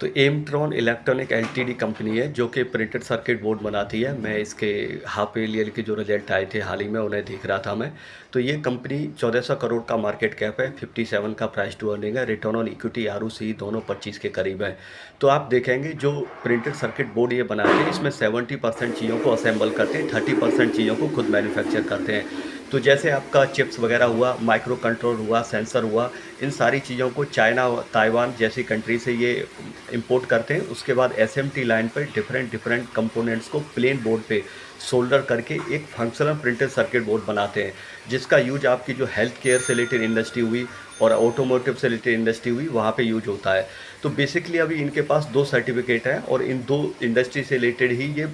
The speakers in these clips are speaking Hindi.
तो एमट्रॉन इलेक्ट्रॉनिक एलटीडी कंपनी है जो कि प्रिंटेड सर्किट बोर्ड बनाती है। मैं इसके हाफ ईयर के जो रिजल्ट आए थे हाल ही में उन्हें देख रहा था मैं। तो ये कंपनी 1400 करोड़ का मार्केट कैप है, 57 का प्राइस टू अर्निंग है, रिटर्न ऑन इक्विटी आरओसी दोनों 25 के करीब है। तो आप देखेंगे जो प्रिंटेड सर्किट बोर्ड ये बनाते हैं इसमें 70% चीज़ों को असेंबल करते हैं, 30% चीज़ों को खुद मैन्युफैक्चर करते हैं। तो जैसे आपका चिप्स वगैरह हुआ, माइक्रो कंट्रोल हुआ, सेंसर हुआ, इन सारी चीज़ों को चाइना, ताइवान जैसी कंट्री से ये इंपोर्ट करते हैं। उसके बाद एसएमटी लाइन पर डिफरेंट डिफरेंट कंपोनेंट्स को प्लेन बोर्ड पे सोल्डर करके एक फंक्शनल प्रिंटेड सर्किट बोर्ड बनाते हैं, जिसका यूज आपकी जो हेल्थ केयर से रिलेटेड इंडस्ट्री हुई और ऑटोमोटिव से रिलेटेड इंडस्ट्री हुई वहाँ पे यूज होता है। तो बेसिकली अभी इनके पास 2 सर्टिफिकेट हैं और इन 2 इंडस्ट्री से रिलेटेड ही ये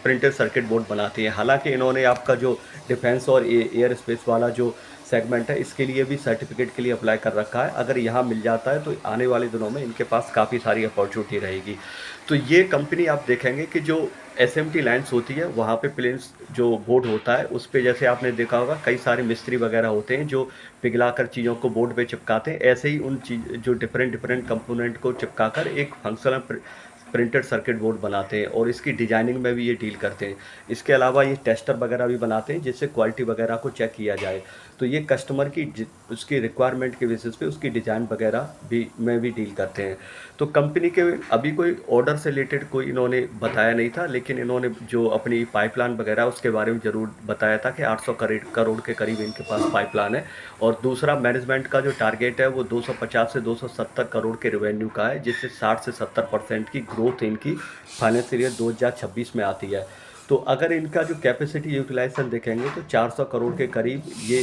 प्रिंटेड सर्किट बोर्ड बनाती है। हालांकि इन्होंने आपका जो डिफेंस और एयर स्पेस वाला जो सेगमेंट है इसके लिए भी सर्टिफिकेट के लिए अप्लाई कर रखा है। अगर यहाँ मिल जाता है तो आने वाले दिनों में इनके पास काफ़ी सारी अपॉर्चुनिटी रहेगी। तो ये कंपनी आप देखेंगे कि जो एसएमटी लाइन्स होती है वहाँ पे प्लेन्स जो बोर्ड होता है उस पे जैसे आपने देखा होगा कई सारे मिस्त्री वगैरह होते हैं जो पिघलाकर चीज़ों को बोर्ड पे चिपकाते हैं। ऐसे ही उन चीज जो डिफरेंट डिफरेंट कंपोनेंट को चिपकाकर एक फंक्शनल प्रिंटेड सर्किट बोर्ड बनाते हैं और इसकी डिजाइनिंग में भी ये डील करते हैं। इसके अलावा ये टेस्टर वगैरह भी बनाते हैं जिससे क्वालिटी वगैरह को चेक किया जाए। तो ये कस्टमर की उसकी रिक्वायरमेंट के बेसिस पे उसकी डिज़ाइन वगैरह भी में भी डील करते हैं। तो कंपनी के अभी कोई ऑर्डर से रिलेटेड कोई इन्होंने बताया नहीं था, लेकिन इन्होंने जो अपनी पाइपलाइन वगैरह उसके बारे में ज़रूर बताया था कि 800 करोड़ के करीब इनके पास पाइपलाइन है। और दूसरा मैनेजमेंट का जो टारगेट है वो 250 से 270 करोड़ के रेवेन्यू का है, जिससे 60 से 70% की ग्रोथ इनकी फाइनेंशियल ईयर 2026 में आती है। तो अगर इनका जो कैपेसिटी यूटिलाइजेशन देखेंगे तो 400 करोड़ के करीब ये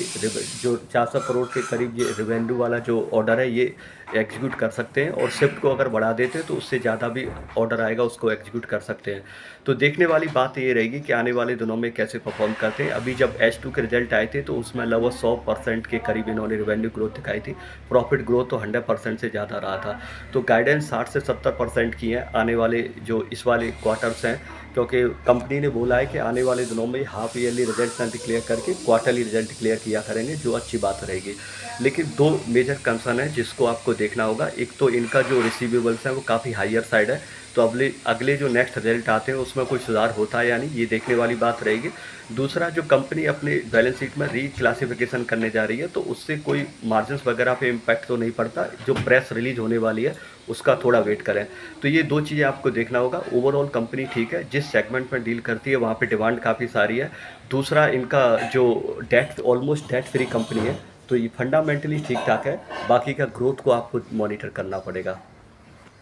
जो 400 करोड़ के करीब ये रेवेन्यू वाला जो ऑर्डर है ये एग्जीक्यूट कर सकते हैं, और शिफ्ट को अगर बढ़ा देते हैं तो उससे ज़्यादा भी ऑर्डर आएगा उसको एग्जीक्यूट कर सकते हैं। तो देखने वाली बात ये रहेगी कि आने वाले दिनों में कैसे परफॉर्म करते हैं। अभी जब H2 के रिजल्ट आए थे तो उसमें लगभग 100% के करीब इन्होंने रेवेन्यू ग्रोथ दिखाई थी। प्रॉफिट ग्रोथ तो 100% से ज़्यादा रहा था। तो गाइडेंस 60 से 70% की है आने वाले जो इस वाले क्वार्टर्स हैं, क्योंकि कंपनी ने बोला है कि आने वाले दिनों में हाफ ईयरली रिजल्ट ना डिक्लेयर करके क्वार्टरली रिजल्ट डिक्लेयर किया करेंगे, जो अच्छी बात रहेगी। लेकिन 2 मेजर कंसर्न है जिसको आपको देखना होगा। एक तो इनका जो रिसीवेबल्स है वो काफ़ी हायर साइड है, तो अगले अगले जो नेक्स्ट रिजल्ट आते हैं उसमें कोई सुधार होता है या नहीं, ये देखने वाली बात रहेगी। दूसरा, जो कंपनी अपने बैलेंस शीट में रीक्लासिफिकेशन करने जा रही है तो उससे कोई मार्जिन्स वगैरह पे इम्पैक्ट तो नहीं पड़ता। जो प्रेस रिलीज होने वाली है उसका थोड़ा वेट करें। तो ये 2 चीज़ें आपको देखना होगा। ओवरऑल कंपनी ठीक है, जिस सेगमेंट में डील करती है वहाँ पे डिमांड काफ़ी सारी है। दूसरा, इनका जो debt almost debt free company है, तो ये फंडामेंटली ठीक ठाक है। बाकी का ग्रोथ को आपको मॉनिटर करना पड़ेगा।